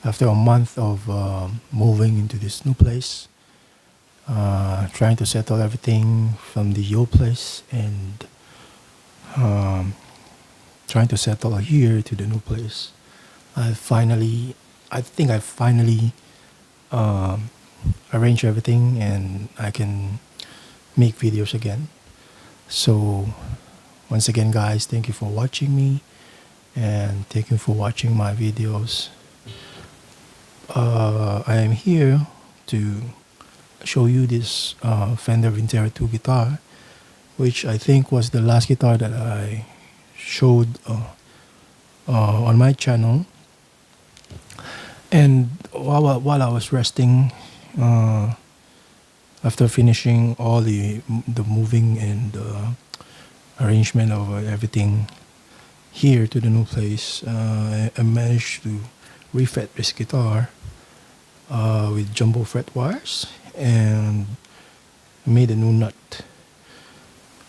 after a month of moving into this new place, trying to settle everything from the old place and trying to settle here to the new place. I think I finally arranged everything and I can make videos again. So once again, guys, thank you for watching me and thank you for watching my videos. I am here to show you this Fender Vintera 2 guitar, which I think was the last guitar that I showed on my channel. And while I was resting, after finishing all the moving and arrangement of everything here to the new place, I managed to refret this guitar with jumbo fret wires and made a new nut.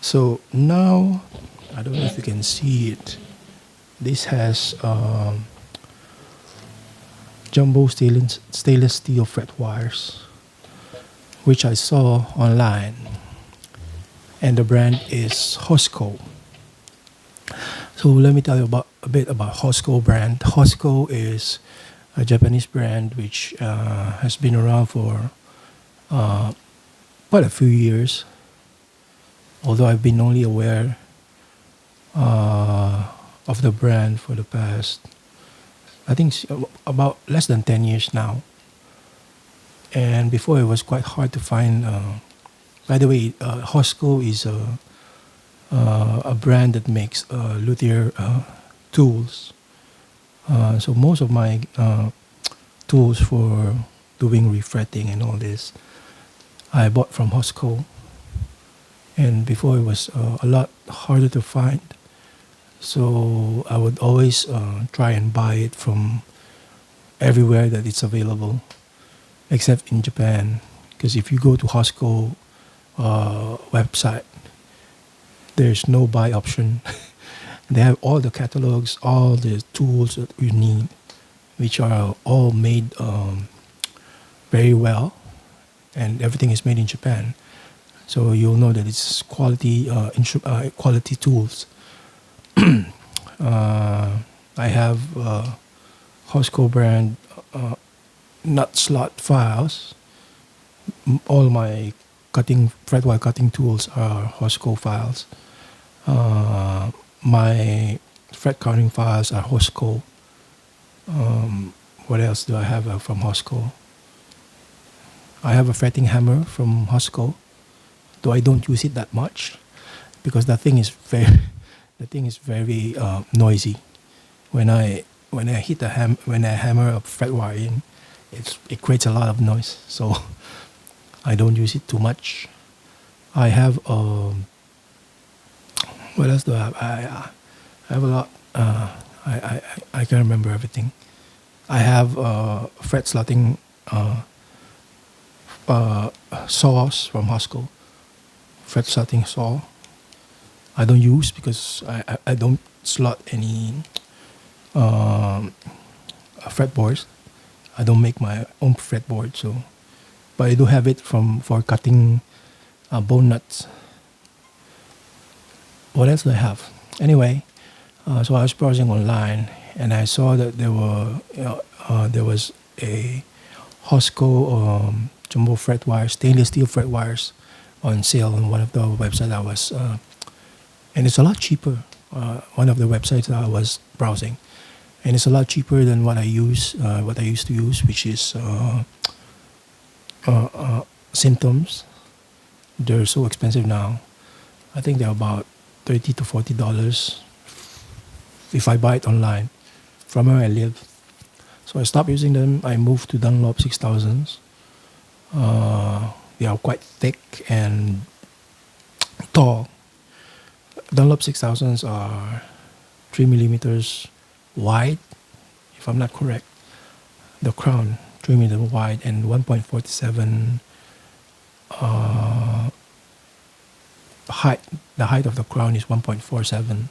So now, I don't know if you can see it, this has jumbo stainless steel fret wires, which I saw online, and the brand is Hosco. So let me tell you a bit about Hosco brand. Hosco is a Japanese brand which has been around for quite a few years, although I've been only aware of the brand for the past, I think, about less than 10 years now. And before, it was quite hard to find. By the way, Hosco is a brand that makes luthier tools. So most of my tools for doing refretting and all this, I bought from Hosco. And before, it was a lot harder to find. So I would always try and buy it from everywhere that it's available, except in Japan. Because if you go to Hosco website, there's no buy option. They have all the catalogs, all the tools that you need, which are all made very well, and everything is made in Japan. So you'll know that it's quality quality tools. I have Hosco brand nut slot files. All my fret wire cutting tools are Hosco files. My fret counting files are Hosco. What else do I have from Hosco? I have a fretting hammer from Hosco, though I don't use it that much because that thing is very noisy. When I hit when I hammer a fret wire in, it creates a lot of noise. So I don't use it too much. I have what else do I have? I have a lot. I can't remember everything. I have fret slotting saws from Hosco. Fret slotting saw. I don't use because I don't slot any fretboards. I don't make my own fretboard, so. But I do have it for cutting bone nuts. What else do I have? Anyway, so I was browsing online and I saw that there was a Hosco jumbo fret wires, stainless steel fret wires, on sale on one of the websites I was, and it's a lot cheaper. One of the websites that I was browsing, and it's a lot cheaper than what I used to use, which is Symptoms. They're so expensive now. I think they're about $30 to $40 if I buy it online from where I live. So I stopped using them. I moved to Dunlop 6000s. They are quite thick and tall. Dunlop 6000s are 3 millimeters wide, if I'm not correct. The crown 3 millimeters wide and 1.47 height. The height of the crown is 1.47.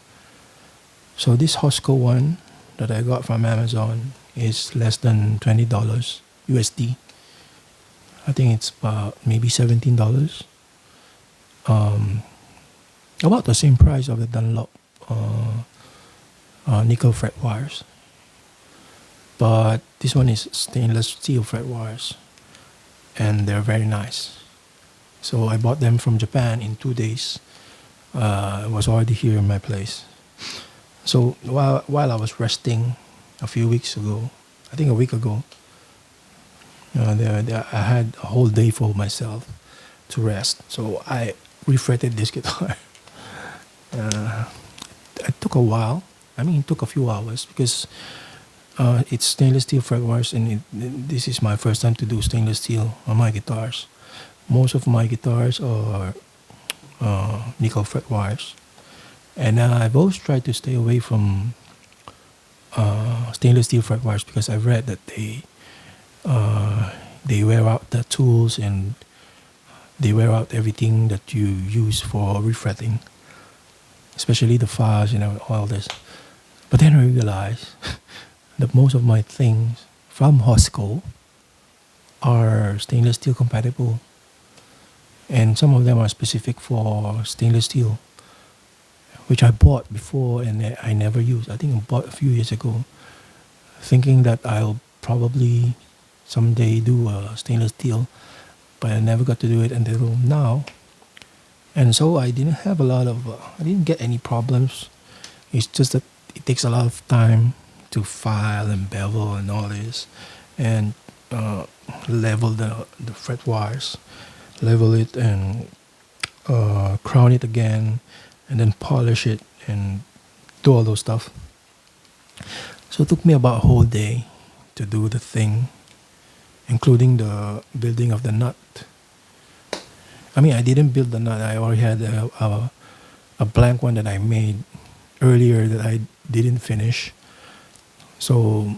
So this Hosco one that I got from Amazon is less than $20 USD. I think it's about maybe $17. Um, about the same price of the Dunlop nickel fret wires, but this one is stainless steel fret wires, and they're very nice. So I bought them from Japan in 2 days. It was already here in my place. So while I was resting a few weeks ago, I think a week ago, I had a whole day for myself to rest. So I refretted this guitar. uh, it took a while. I mean, it took a few hours because it's stainless steel fret wires, and this is my first time to do stainless steel on my guitars. Most of my guitars are nickel fret wires, and I've always tried to stay away from stainless steel fret wires because I've read that they wear out the tools and they wear out everything that you use for refretting, especially the files, all this. But then I realized that most of my things from Hosco are stainless steel compatible, and some of them are specific for stainless steel, which I bought before and I never used. I think I bought a few years ago, thinking that I'll probably someday do stainless steel, but I never got to do it until now. And so I didn't have I didn't get any problems. It's just that it takes a lot of time to file and bevel and all this, and level the fret wires, level it and crown it again, and then polish it and do all those stuff. So it took me about a whole day to do the thing, including the building of the nut. I mean, I didn't build the nut. I already had a blank one that I made earlier that I didn't finish. So,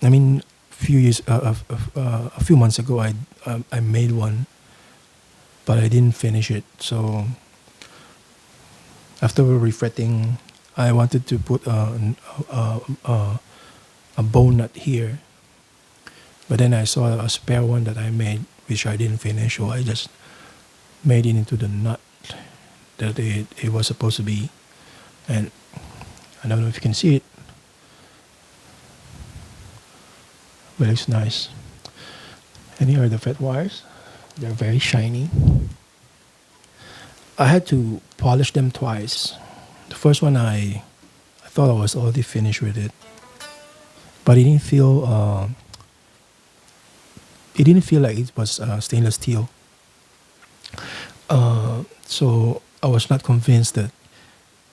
I mean, a few months ago, I made one, but I didn't finish it. So, after refretting, I wanted to put a bow nut here, but then I saw a spare one that I made, which I didn't finish, so I just made it into the nut that it was supposed to be. And I don't know if you can see it, but it's nice. And here are the fret wires. They're very shiny. I had to polish them twice. The first one I thought I was already finished with it, but it didn't feel like it was stainless steel. So I was not convinced that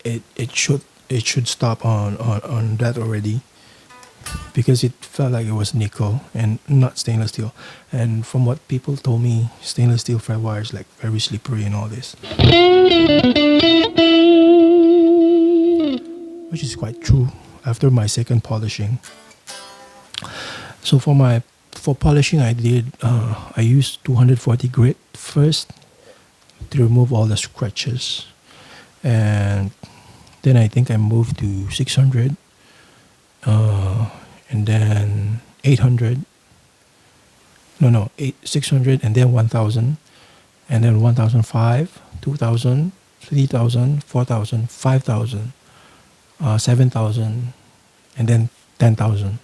it should stop on that already, because it felt like it was nickel and not stainless steel. And from what people told me, stainless steel fret wire is like very slippery and all this, which is quite true after my second polishing. So for polishing, I used 240 grit first to remove all the scratches, and then I think I moved to 600, and then 800. No, 600, and then 1000, and then 1005, 2000, 3000, 4000, 5000, 7000, and then 10,000.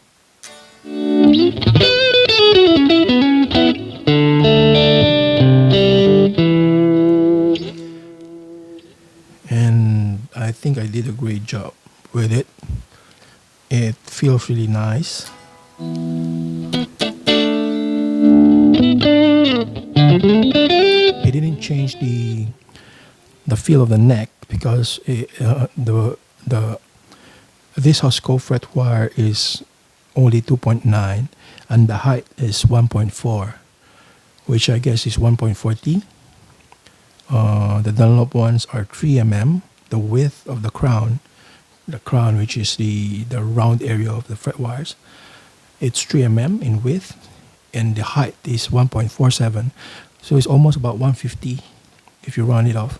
And I think I did a great job with it. It feels really nice. It didn't change the feel of the neck, because this Hosco fret wire is only 2.9 and the height is 1.4, which I guess is 1.40. The Dunlop ones are 3 mm. The width of the crown, which is the round area of the fret wires, it's 3 mm in width, and the height is 1.47. So it's almost about 150 if you round it off.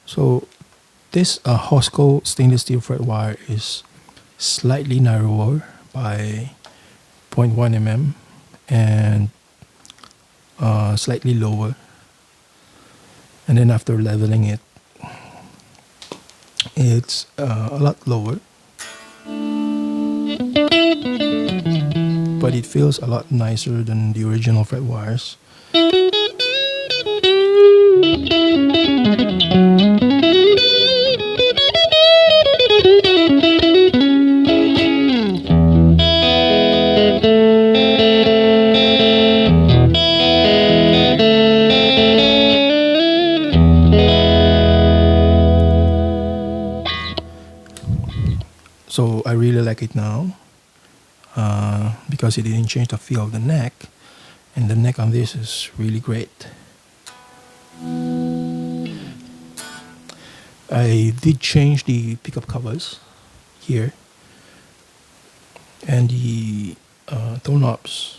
So this Hosco stainless steel fret wire is slightly narrower by 0.1 mm and slightly lower, and then after leveling it, it's a lot lower, but it feels a lot nicer than the original fret wires. So I really like it now because it didn't change the feel of the neck, and the neck on this is really great. I did change the pickup covers here and the tone knobs.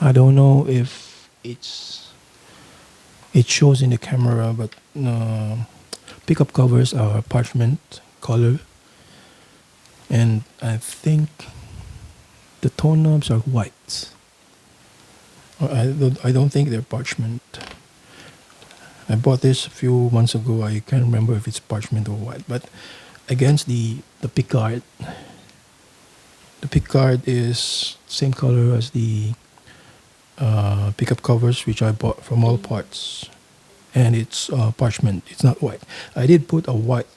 I don't know if it shows in the camera, but pickup covers are parchment color, and I think the tone knobs are white. I don't think they're parchment. I bought this a few months ago. I can't remember if it's parchment or white, but against the pickguard, the pickguard is same color as the pickup covers, which I bought from all parts, and it's parchment. It's not white. I did put a white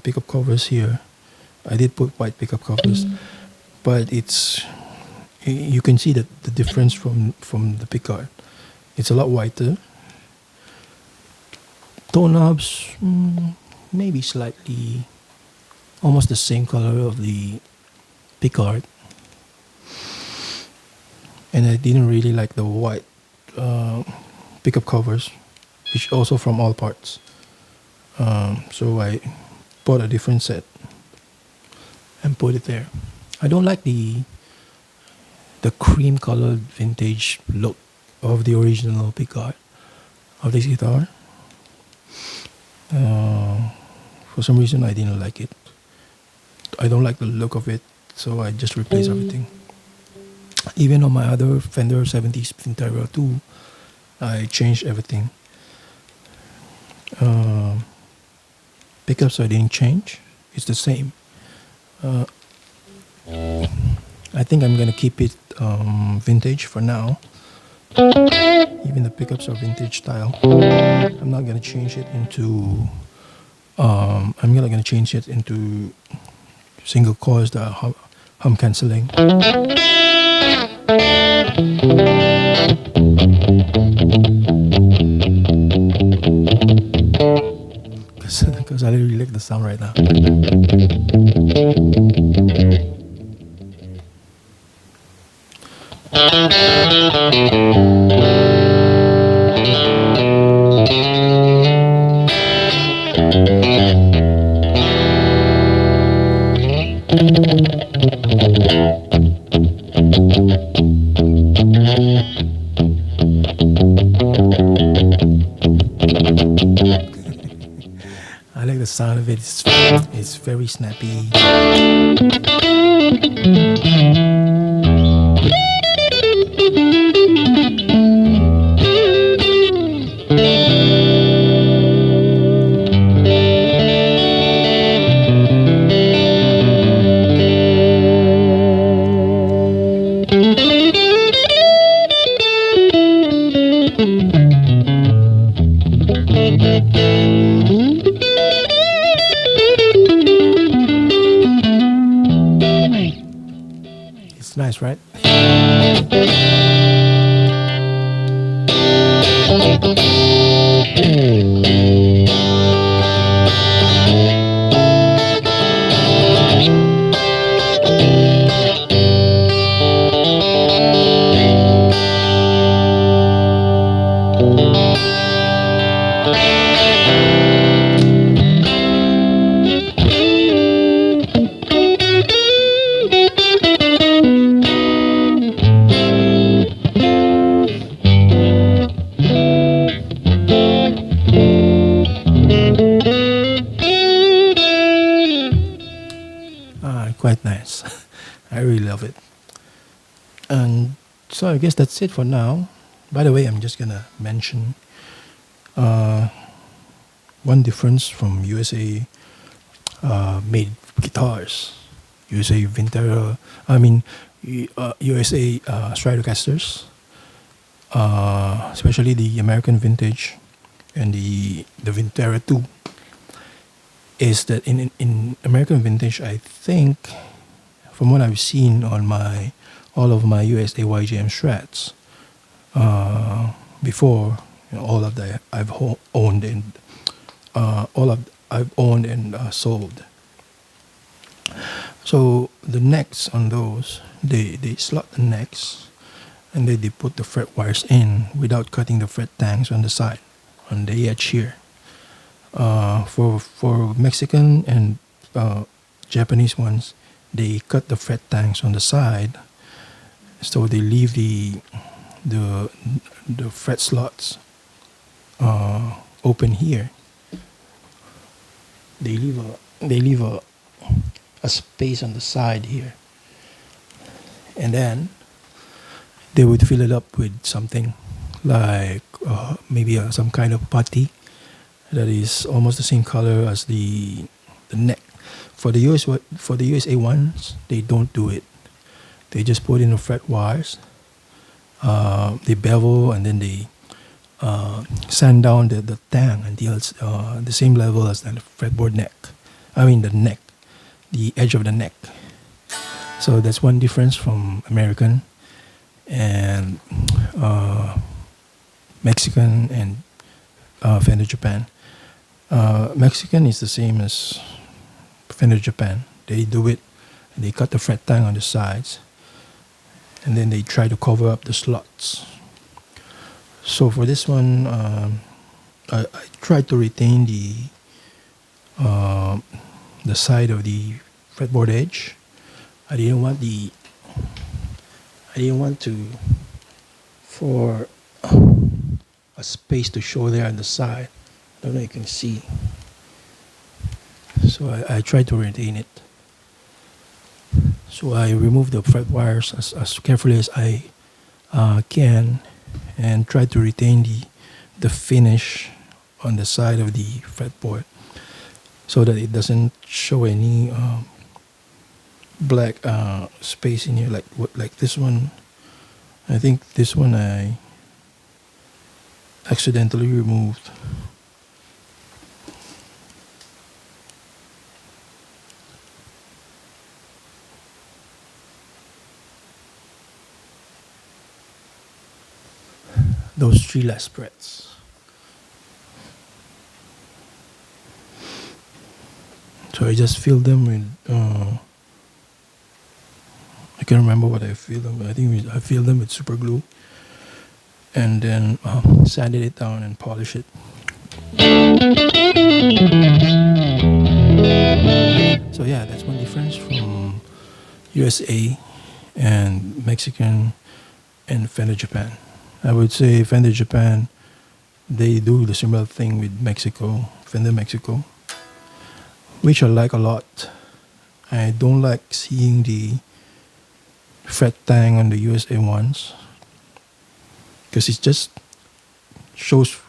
pickup covers here. I did put white pickup covers, but you can see that the difference from the pickguard. It's a lot whiter. Tone knobs, maybe slightly, almost the same color of the pickguard. And I didn't really like the white pickup covers, which also from all parts. So I bought a different set and put it there. I don't like the cream colored vintage look of the original pickguard of this guitar. For some reason I didn't like it. I don't like the look of it, so I just replaced everything. Even on my other Fender 70s Vintera 2, I changed everything. Pickups I didn't change. It's the same. I think I'm gonna keep it vintage for now. Even the pickups are vintage style. I'm not gonna change it into single coils that are hum cancelling. Because I really like the sound right now. I like the sound of it. It's very snappy. It's nice, right? Quite nice. I really love it. And so I guess that's it for now. By the way, I'm just gonna mention uh, one difference from USA made guitars. USA Vintera, USA Stratocasters, especially the American vintage and the Vintera 2, is that in American vintage, I think, from what I've seen on all of my USA YGM Strats before, all of the owned and I've owned and sold. So the necks on those, they slot the necks, and they put the fret wires in without cutting the fret tangs on the side, on the edge here. For Mexican and Japanese ones, they cut the fret tangs on the side, so they leave the fret slots open here. They leave a space on the side here, and then they would fill it up with something like maybe some kind of putty that is almost the same color as the neck. For the USA ones, they don't do it. They just put in the fret wires, they bevel, and then they sand down the tang until it's the same level as the fretboard neck. I mean the neck, the edge of the neck. So that's one difference from American and Mexican and Fender Japan. Mexican is the same as Fender Japan. They do it, they cut the fret tang on the sides, and then they try to cover up the slots. So for this one, I tried to retain the side of the fretboard edge. I didn't want for a space to show there on the side. I don't know if you can see. So I tried to retain it. So I removed the fret wires as carefully as I can, and try to retain the finish on the side of the fretboard, so that it doesn't show any black space in here, like this one. I think this one I accidentally removed. Those three last frets. So I just filled them with I can't remember what I filled them with. I think I filled them with super glue, and then sanded it down and polished it. So yeah, that's one difference from USA and Mexican and Fender Japan. I would say Fender Japan, they do the similar thing with Mexico, Fender Mexico, which I like a lot. I don't like seeing the fret tang on the USA ones, because it just shows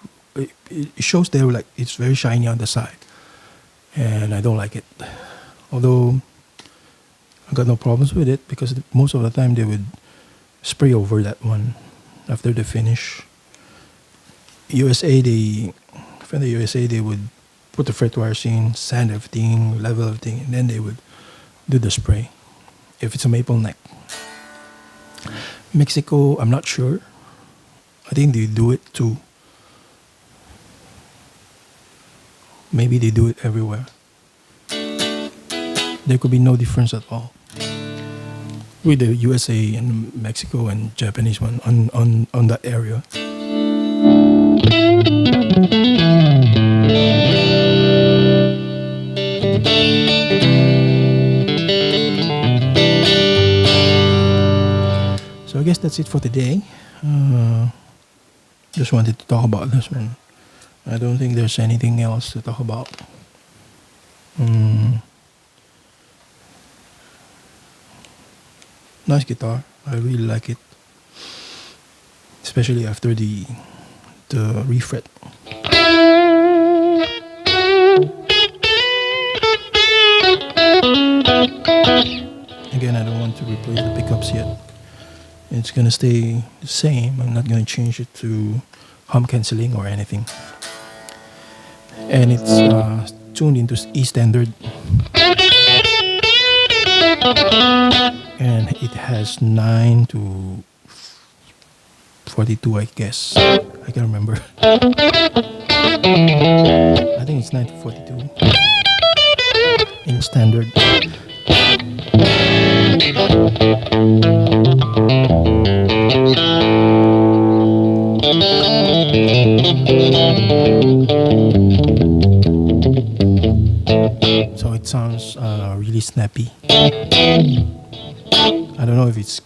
there like it's very shiny on the side, and I don't like it. Although I got no problems with it, because most of the time they would spray over that one after the finish. Fender USA, they would put the fret wires in, sand everything, level everything, and then they would do the spray if it's a maple neck. Mexico, I'm not sure. I think they do it too. Maybe they do it everywhere. There could be no difference at all with the USA and Mexico and Japanese one on that area. So I guess that's it for today. Just wanted to talk about this one. I don't think there's anything else to talk about. Nice guitar. I really like it, especially after the refret. Again, I don't want to replace the pickups yet. It's gonna stay the same. I'm not gonna change it to hum cancelling or anything. And it's tuned into E standard, and it has 9 to 42, I guess. I can't remember. I think it's 9 to 42 in standard. So it sounds really snappy. I don't know if it's,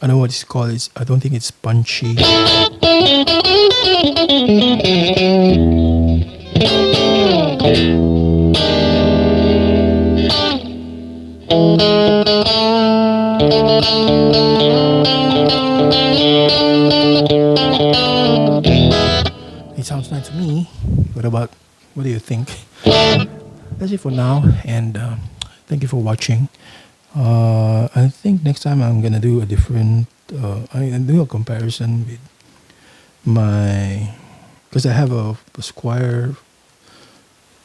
I don't know what it's called. I don't think it's punchy. It sounds nice to me. What do you think? That's it for now, and thank you for watching. I think next time I'm gonna do a different. I'm doing a comparison with my, because I have a Squire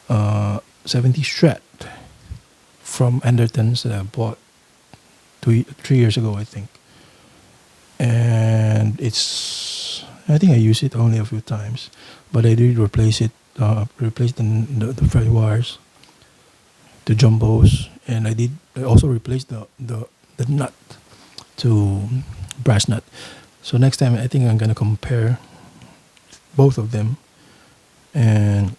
70 Strat from Andertons that I bought 3 years ago, I think, and I think I used it only a few times, but I did replace it, replace the fret wires, the jumbos, and I also replace the nut to brass nut. So next time I think I'm gonna compare both of them and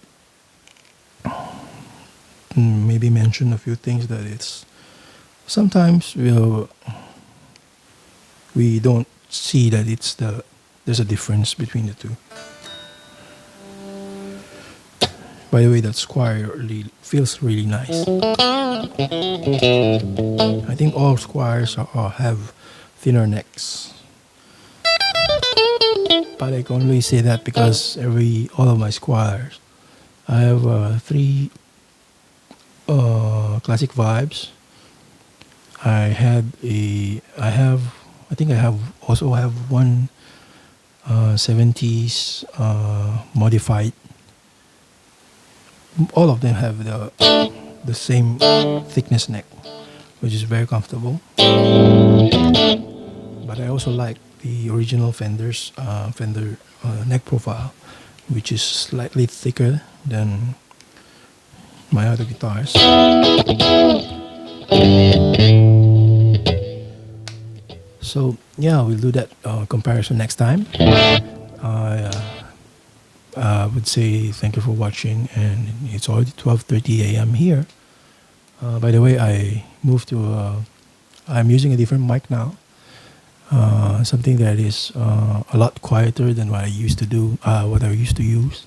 maybe mention a few things that it's sometimes we don't see that there's a difference between the two. By the way, that Squire really feels really nice. I think all Squires have thinner necks, but I can only say that because all of my Squires, I have 3 classic vibes. I think I also have one 70s modified. All of them have the same thickness neck, which is very comfortable. But I also like the original Fender neck profile, which is slightly thicker than my other guitars. So yeah, we'll do that comparison next time. I would say thank you for watching, and it's already 12:30 a.m. here. By the way, I'm using a different mic now, something that is a lot quieter than what I used to do, what I used to use.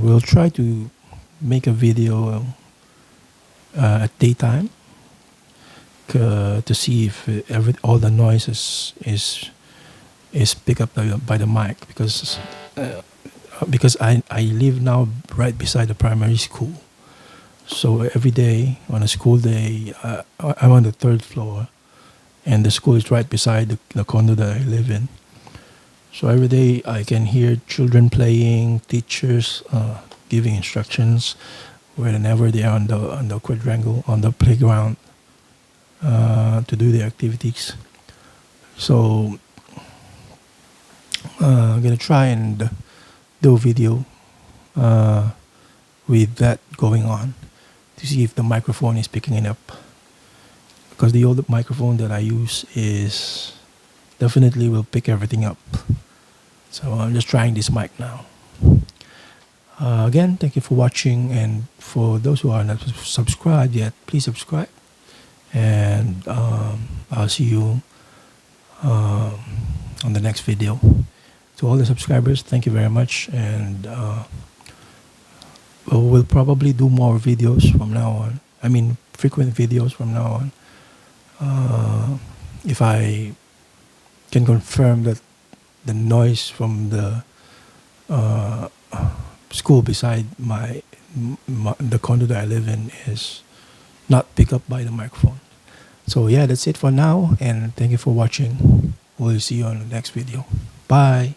We'll try to make a video at daytime to see if all the noises is picked up by the mic, because I live now right beside the primary school. So every day on a school day, I'm on the 3rd floor, and the school is right beside the condo that I live in. So every day I can hear children playing, teachers giving instructions whenever they are on the quadrangle, on the playground, to do their activities. So I'm gonna try and do a video with that going on to see if the microphone is picking it up, because the old microphone that I use definitely will pick everything up. So I'm just trying this mic now. Again, thank you for watching, and for those who are not subscribed yet, please subscribe, and I'll see you on the next video. To all the subscribers, thank you very much, and we'll probably do more videos from now on. I mean, frequent videos from now on. if I can confirm that the noise from the school beside the condo that I live in is not picked up by the microphone. So yeah, that's it for now, and thank you for watching. We'll see you on the next video. Bye.